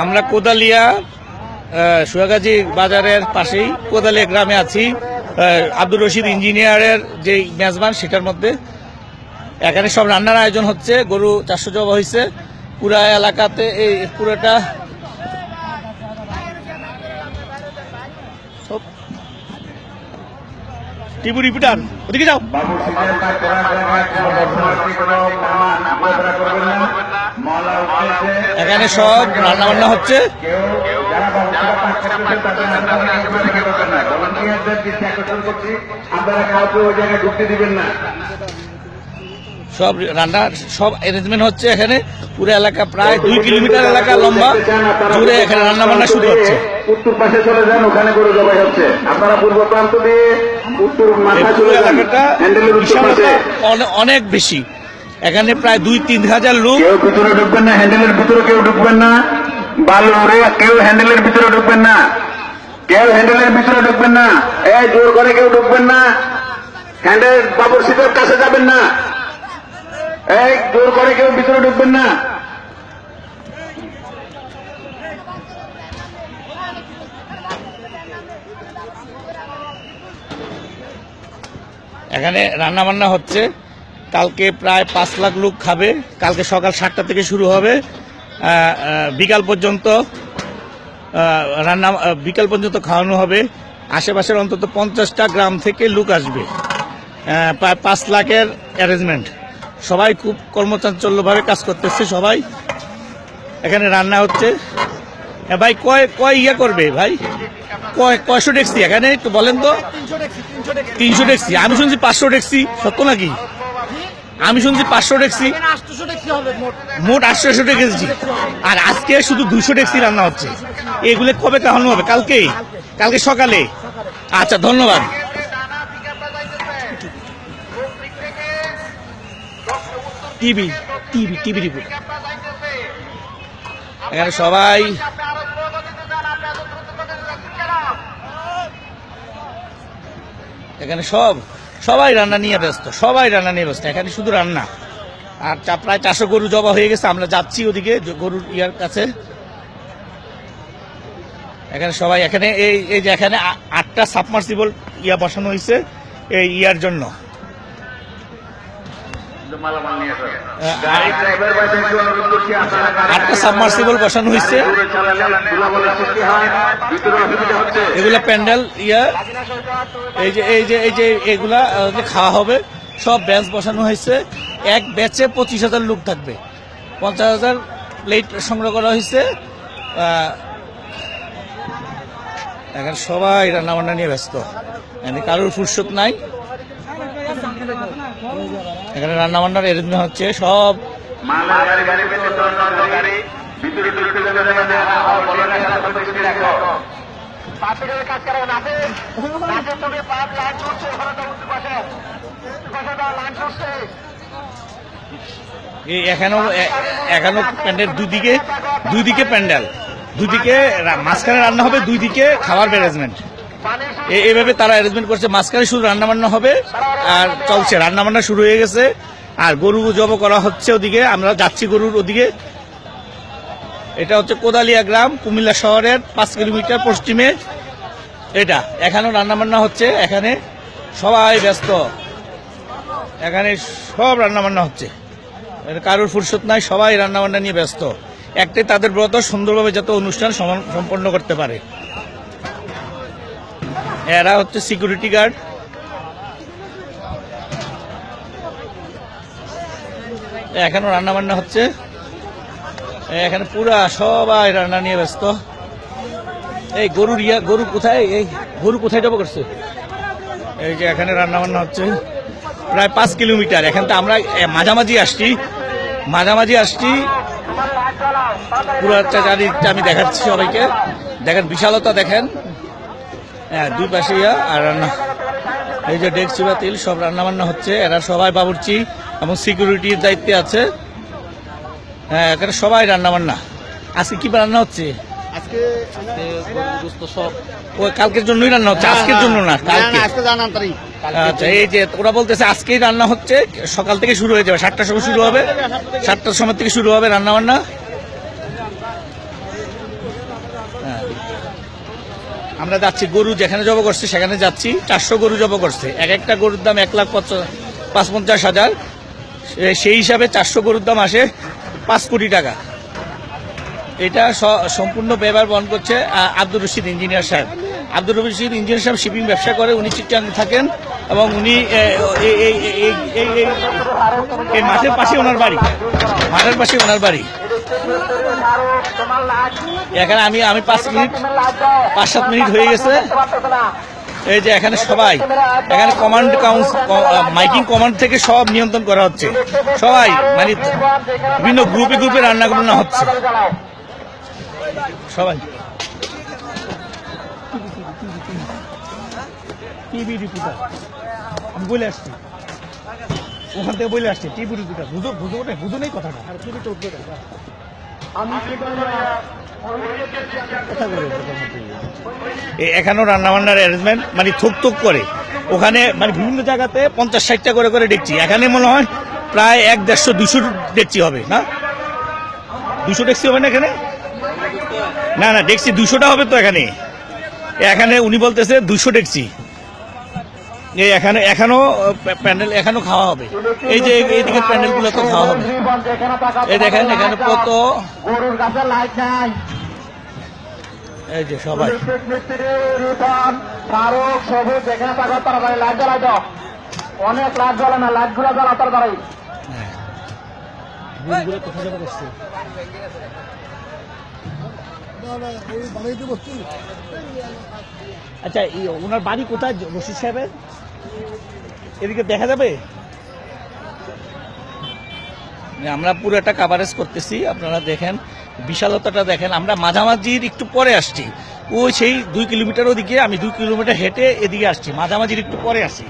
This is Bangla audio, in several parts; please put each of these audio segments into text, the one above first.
আমরা কোদালিয়া সুয়াগাজী বাজারের পাশেই কোদালিয়া গ্রামে আছি। আব্দুর রশিদ ইঞ্জিনিয়ারের যে মেজবান সেটার মধ্যে এখানে সব রান্নার আয়োজন হচ্ছে। গরু 400 জবা হয়েছে পুরা এলাকাতে। এই পুরোটা টিভি রিপিটার ওদিকে যাও। এখানে সব রান্না বান্না হচ্ছে। সব রান্না সব অ্যারেঞ্জমেন্ট হচ্ছে এখানে। পুরো এলাকা প্রায় 2 কিলোমিটার এলাকা লম্বা জুড়ে এখানে রান্না বান্না শুরু হচ্ছে। উত্তর পাশে চলে যান, ওখানে গরু জবাই হচ্ছে। আপনারা পূর্ব প্রান্ত দিয়ে উত্তর মাথা চলে যান। অনেক বেশি, এখানে প্রায় 2-3 হাজার লোক। কেউ ভিতরে ঢুকবেন না, হ্যান্ডেলের ভিতরে কেউ ঢুকবেন না। বালুরে কেউ হ্যান্ডেলের ভিতরে ঢুকবেন না, কেউ হ্যান্ডেলের ভিতরে ঢুকবেন না। এই জোর করে কেউ ঢুকবেন না, হ্যান্ডেল বাবুর সিটের কাছে যাবেন না। এই জোর করে কেউ ভিতরে ঢুকবেন না। এখানে রান্না বান্না হচ্ছে। কালকে প্রায় 5 লাখ লোক খাবে। কালকে সকাল 7টা থেকে শুরু হবে, বিকাল পর্যন্ত বিকাল পর্যন্ত খাওয়ানো হবে। আশেপাশের অন্তত 50টা গ্রাম থেকে লোক আসবে। প্রায় 5 লাখের অ্যারেঞ্জমেন্ট। সবাই খুব কর্মচাঞ্চল্যভাবে কাজ করতেছে। সবাই এখানে রান্না হচ্ছে। ভাই কয় ইয়া করবে ভাই, কয়শো ট্যাক্সি এখানে একটু বলেন তো? 300 ট্যাক্সি। আমি শুনছি 500 ট্যাক্সি, সত্য নাকি? আমি শুনছি 500 ট্যাক্সি, মোট 800 ট্যাক্সি। আর আজকে শুধু 200 ট্যাক্সি রান্না হচ্ছে। এগুলো কবে খাওয়ানো হবে? কালকে সকালে। আচ্ছা, ধন্যবাদ। TV report. এখানে সবাই সবাই রান্না নিয়ে ব্যস্ত। এখানে শুধু রান্না। আর প্রায় 400 গরু জবা হয়ে গেছে। আমরা যাচ্ছি ওদিকে গরুর ইয়ার কাছে। এখানে সবাই এখানে এই যে এখানে 8টা সাবমার্সিবল ইয়া বসানো হয়েছে এই ইয়ার জন্য। 8টা সাবমার্সিবল বসানো হয়েছে। এগুলা প্যান্ডেল ইয়া, এই যে এগুলা খাওয়া হবে। সব ব্যাচ বসানো হয়েছে। এক ব্যাচে 25,000 লোক থাকবে। 50,000 প্লেট সংগ্রহ করা হয়েছে। এখন সবাই রান্নাবান্না নিয়ে ব্যস্ত। এখানে কারোর ফুরসত নাই। এখানে রান্নাবান্নার অ্যারেঞ্জমেন্ট হচ্ছে সব। এখানেও প্যান্ডেল দুদিকে প্যান্ডেল, দুদিকে মাঝখানে রান্না হবে, দুই দিকে খাবার অ্যারেঞ্জমেন্ট। এইভাবে তারা অ্যারেঞ্জমেন্ট করছে। মাঝখানে শুধু রান্নাবান্না হবে আর চলছে। রান্নাবান্না শুরু হয়ে গেছে। আর গরু জব করা হচ্ছে ওদিকে। আমরা যাচ্ছি গরুর ওদিকে। এটা হচ্ছে কোদালিয়া গ্রাম, কুমিল্লা শহরের 5 কিলোমিটার পশ্চিমে। এটা এখানেও রান্নাবান্না হচ্ছে। এখানে সবাই ব্যস্ত। এখানে সব রান্নাবান্না হচ্ছে। কারোর ফুরসত নাই, সবাই রান্নাবান্না নিয়ে ব্যস্ত। একটাই তাদের ব্রত, সুন্দরভাবে যত অনুষ্ঠান সম্পন্ন করতে পারে। এরা হচ্ছে সিকিউরিটি গার্ড। এখানেও রান্নাবান্না হচ্ছে। এখানে পুরা সবাই রান্না নিয়ে ব্যস্ত। এই গরু কোথায় জব করছে? এই যে এখানে রান্নাবান্না হচ্ছে। প্রায় 5 কিলোমিটার। এখান থেকে আমরা মাঝামাঝি আসছি। পুরো চারিদিকটা আমি দেখাচ্ছি সবাইকে। দেখেন বিশালতা, দেখেন। হ্যাঁ, দুই পাশে আর রান্না। এই যে ডেকচি বাতিল, সব রান্নাবান্না হচ্ছে। এরা সবাই বাবুর্চি এবং সিকিউরিটির দায়িত্বে আছে। হ্যাঁ, এখানে সবাই রান্নাবান্না। আজকে কি রান্না হচ্ছে? আজকে সব কালকের জন্যই রান্না হচ্ছে, আজকের জন্য না। কালকে। আচ্ছা, এই যে ওরা বলতেছে আজকেই রান্না হচ্ছে, সকাল থেকে শুরু হয়ে যাবে। 7টার সময় শুরু হবে, 7টার সময় থেকে শুরু হবে রান্নাবান্না। হ্যাঁ। আমরা যাচ্ছি, গরু যেখানে জব করছে সেখানে যাচ্ছি। 400 গরু জব করছে, এক একটা গরুর দাম 1,55,000। সেই হিসাবে 400 গরুর দাম আসে 5 কোটি টাকা। এটা সম্পূর্ণ ব্যবহার বহন করছে আব্দুর রশিদ ইঞ্জিনিয়ার সাহেব। আব্দুর রশিদ ইঞ্জিনিয়ার সাহেব শিপিং ব্যবসা করে, উনি চিটাগাং থাকেন এবং উনি এই মাঠের পাশে ওনার বাড়ি, মাঠের পাশে ওনার বাড়ি। এখানে আমি 5-7 মিনিট হয়ে গেছে। এই যে এখানে সবাই, এখানে কমান্ড মাইকিং কমান্ড থেকে সব নিয়ন্ত্রণ করা হচ্ছে। সবাই মানে বিভিন্ন গ্রুপে গ্রুপে রান্না বান্না হচ্ছে সবাই। টিভি রিপোর্টার আমি বলে আসছি, ওখান থেকে বলে আসছি টিভি রিপোর্টার। বুঝো নেই কথাটা, আর টিভি তো উঠবে না। এখানেও রান্নাবান্নার অ্যারেঞ্জমেন্ট মানে থুক করে ওখানে, মানে বিভিন্ন জায়গাতে 50-60টা করে ডেকচি। এখানে মনে হয় প্রায় 100-150-200 ডেকচি হবে না? 200 ডেকচি হবে না এখানে? না ডেকচি 200টা হবে তো এখানে। এখানে উনি বলতেছে 200 ডেকচি। এখানেও প্যান্ডেল, এখানেও খাওয়া হবে। এই যে এইদিকে প্যান্ডেল গুলো তো খাওয়া হবে। এই দেখেন এখানে কত, এই যে সবাই অনেক লাইট জ্বলে না, লাইট গুলো জ্বলা তার বাড়াই। আচ্ছা, ওনার বাড়ি কোথায় রশিদ সাহেবের? এদিকে দেখা যাবে? আমরা পুরো একটা কাভারেজ করতেছি, আপনারা দেখেন বিশালতাটা দেখেন। আমরা মাঝামাঝির একটু পরে আসছি, ওই সেই 2 কিলোমিটার ওদিকে, আমি 2 কিলোমিটার হেঁটে এদিকে আসছি, মাঝামাঝির একটু পরে আসি।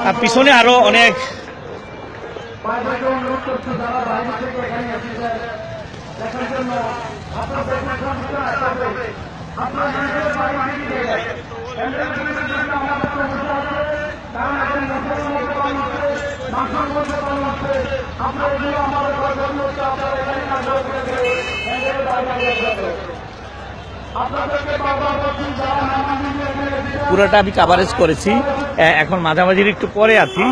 আর পিছনে আরো অনেক পুরোটা আমি কাভারেজ করেছি। এখন মাঝামাঝির একটু পরে আছি।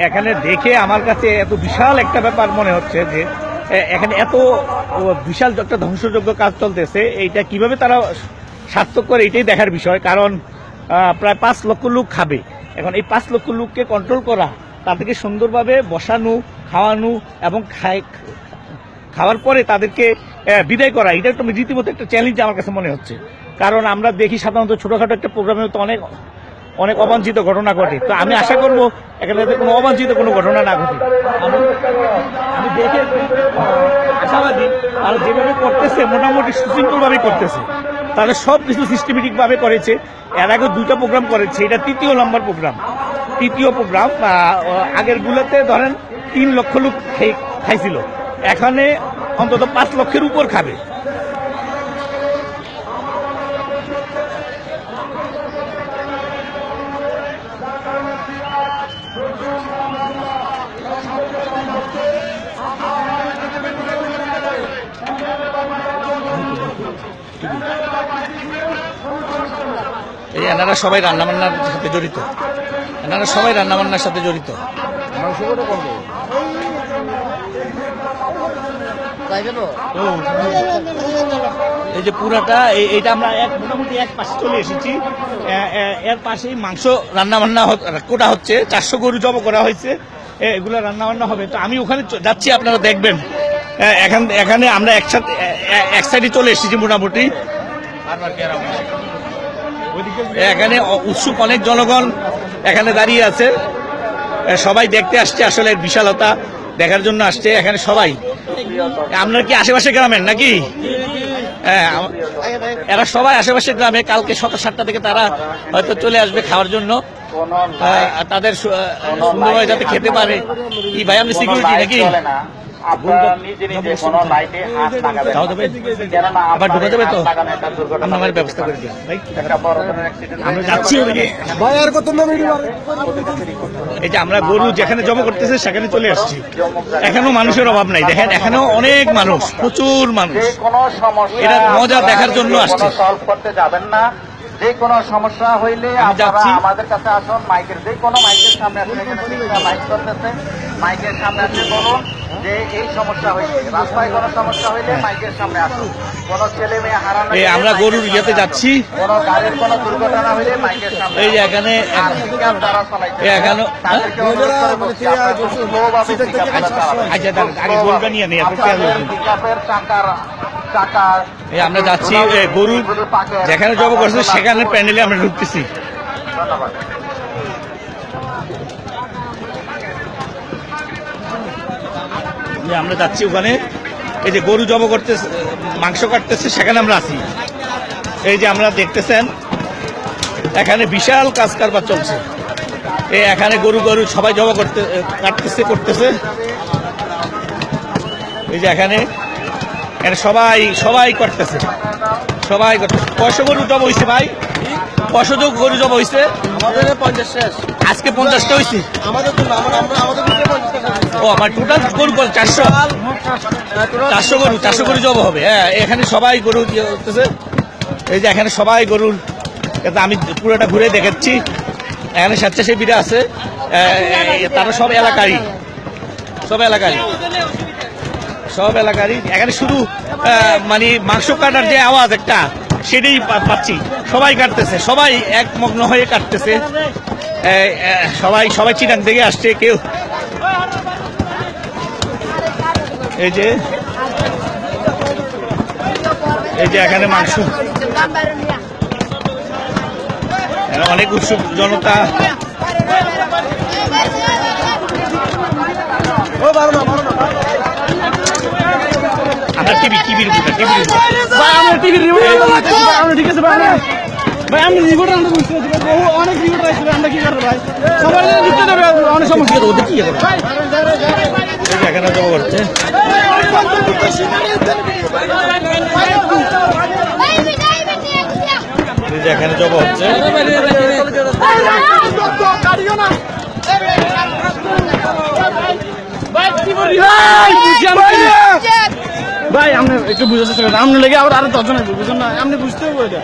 এখানে দেখে আমার কাছে এত বিশাল একটা ব্যাপার মনে হচ্ছে যে এখানে এত বিশাল একটা ধ্বংসযোগ্য কাজ চলতেছে। এইটা কিভাবে তারা সার্থক করে এটাই দেখার বিষয়। কারণ প্রায় 5 লক্ষ লোক খাবে। এখন এই 5 লক্ষ লোককে কন্ট্রোল করা, তাদেরকে সুন্দরভাবে বসানো, খাওয়ানো এবং খাওয়ার পরে তাদেরকে বিদায় করা, এটা একটা রীতিমতো একটা চ্যালেঞ্জ আমার কাছে মনে হচ্ছে। কারণ আমরা দেখি সাধারণত ছোটখাটো একটা প্রোগ্রামে তো অনেক অবাঞ্ছিত ঘটনা ঘটে। তো আমি আশা করব এখানে কোনো অবাঞ্ছিত কোনো ঘটনা না ঘটে। আমি দেখে আশাবাদী, আর যেভাবে করতেছে মোটামুটি সুশৃঙ্খলভাবে করতেছে। তাদের সব কিছু সিস্টেমেটিকভাবে করেছে। এর আগে 2টা প্রোগ্রাম করেছে, এটা 3য় নম্বর প্রোগ্রাম। 3য় প্রোগ্রাম। আগের গুলোতে ধরেন 3 লক্ষ লোক খাইছিল, এখানে অন্তত 5 লক্ষের উপর খাবে। এই এনারা সবাই রান্নাবান্নার সাথে জড়িত, এনারা সবাই রান্নাবান্নার সাথে জড়িত। এই যে পুরাটা এইটা আমরা মোটামুটি এক পাশে চলে এসেছি। এর পাশেই মাংস রান্নাবান্না কোটা হচ্ছে, 400 গরু জব করা হয়েছে, এগুলো রান্নাবান্না হবে। তো আমি ওখানে যাচ্ছি, আপনারা দেখবেন। এখানে আমরা একসাথে এক সাইডে চলে এসেছি মোটামুটি। এখানে উৎসুক অনেক জনগণ এখানে দাঁড়িয়ে আছে, সবাই দেখতে আসছে, আসলে বিশালতা দেখার জন্য আসছে এখানে সবাই। আপনার কি আশেপাশে গ্রামের নাকি? হ্যাঁ, এরা সবাই আশেপাশের গ্রামে। কালকে সকাল 7টা থেকে তারা হয়তো চলে আসবে খাওয়ার জন্য, তাদের সুন্দরভাবে যাতে খেতে পারে। কি ভাই, আপনি সিকিউরিটি নাকি? আপনারা নিজে নিজে কোনো লাইটে হাত লাগাবেন তাও দেবে? কেননা আবার ঢুকে দেবে তো? লাগানো একটা দুর্ঘটনা আমরা আমার ব্যবস্থা করে দিই ভাই। একটা বড় ধরনের অ্যাক্সিডেন্ট আমরা যাচ্ছি ওদিকে। ভাই আর কত না ভিডিও এই যে আমরা গরু যেখানে জমা করতেছে সেখানে চলে আসছি। এখনো মানুষের অভাব নাই, দেখেন এখানেও অনেক মানুষ, প্রচুর মানুষ। যে কোনো সমস্যা এটা মজা দেখার জন্য আসছে। সলভ করতে যাবেন না। যে কোনো সমস্যা হইলে আপনারা যাচ্ছি। আমাদের কাছে আসুন, মাইকের যে কোনো মাইকের সামনে আসুন, এখানে তিনটা মাইক চলতেছে, মাইকের সামনে আসে বলুন যে এই সমস্যা হয়েছে, রাস্তায় কোনো সমস্যা হইলে মাইকের সামনে আসুন। কোনো ছেলে মেয়ে হারানো এই গেলে আমরা মাইকের গরুর সামনে ইয়েতে আসুন। যাচ্ছি। কোনো গাড়ির কোনো দুর্ঘটনা হইলে মাইকের সামনে এই যে আসুন। এখানে আর পিকআপ যারা চালাইছে, এই এখানে তাদেরকে অনুরোধ করে বলছি, আপনারা খুব স্লোভাবে পিকআপগুলো চালাবেন। আচ্ছা, তাহলে আগে গরুটা নিয়ে নিই, এরপর পেঁয়াজ আপনাদের রসুন। পিকআপের চাকার এই আমরা যাচ্ছি গরু যেখানে জব করছে সেখানে প্যান্ডেলে আমরা ঢুকতেছি। ধন্যবাদ। যে আমরা যাচ্ছি ওখানে, এই যে গরু জব করতেছে, মাংস কাটতেছে, সেখানে আমরা আছি। এই যে আমরা দেখতেছেন এখানে বিশাল কাজ কারবার চলছে। এই এখানে গরু গরু সবাই জব করতেছে। এই যে এখানে সবাই সবাই করতেছে। কয়শো গরু জব হয়েছে ভাই? কয়শো গরু জব হয়েছে? আমাদের 50 শেষ আজকে 50টা হয়েছে। আমাদের তো না, আমাদের তো 50 ও আমার টোটাল গরু 400 400 গরু জব হবে। হ্যাঁ, এখানে সবাই গরু ইয়ে করতেছে। এই যে এখানে সবাই গরুর, এটা আমি পুরোটা ঘুরে দেখাচ্ছি। এখানে স্বেচ্ছাসেবীরা আছে, তারা সব এলাকারই। এখানে শুধু মানে মাংস কাটার যে আওয়াজ একটা, সেটাই পাচ্ছি। সবাই কাটতেছে, সবাই একমগ্ন হয়ে কাটতেছে। সবাই চিটাং থেকে আসছে কেউ। এই যে এখানে মাংস, অনেক উৎসুক জনতা। আমরা টিভির ভাই আমরা টিভির রিমোট আমরা ঠিক আছে ভাই আমরা রিমোট আমরা বুঝতে পারছি অনেক রিমোট আছে আমরা কি করব ভাই সবাই ঢুকতে দেবে অনেক সমস্যা ওদের কি করে এখানে জমা করছে। এখানে জমা হচ্ছে। ভাই আমরা একটু বুঝাতে চেষ্টা করি, আমরা লেগে আরো 10 জন আসবে, বুঝুন না, আপনি বুঝতে হবে এটা।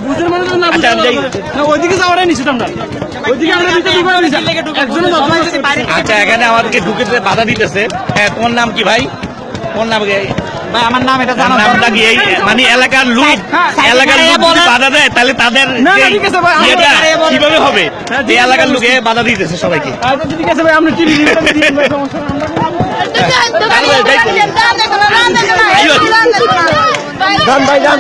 বুঝের মানে না, আচ্ছা, আমি যাই। না ওইদিকে যাওয়ারই নিছি আমরা, ওইদিকে আমরা দিতে দিব না নিছি একজনের 10 জন আসবে। আচ্ছা, এখানে আমাদেরকে ঢুকে বাধা দিতেছে। হ্যাঁ, তোমার নাম কি ভাই? তোমার নাম কি? ভাই আমার নাম এটা জানা নামটা কি? এই মানে এলাকার লোক যদি বাধা দেয় তাহলে তাদের না, না, ঠিক আছে ভাই, আমরা ইয়েটা কিভাবে হবে? হ্যাঁ, ঠিক এই আছে, এলাকার লোকে বাধা দিতেছে সবাইকে। আচ্ছা ঠিক আছে ভাই আমরা টিভি রিমোট দিয়ে ভাই সমস্যা না, আমরা আইয়ো। যান ভাই যান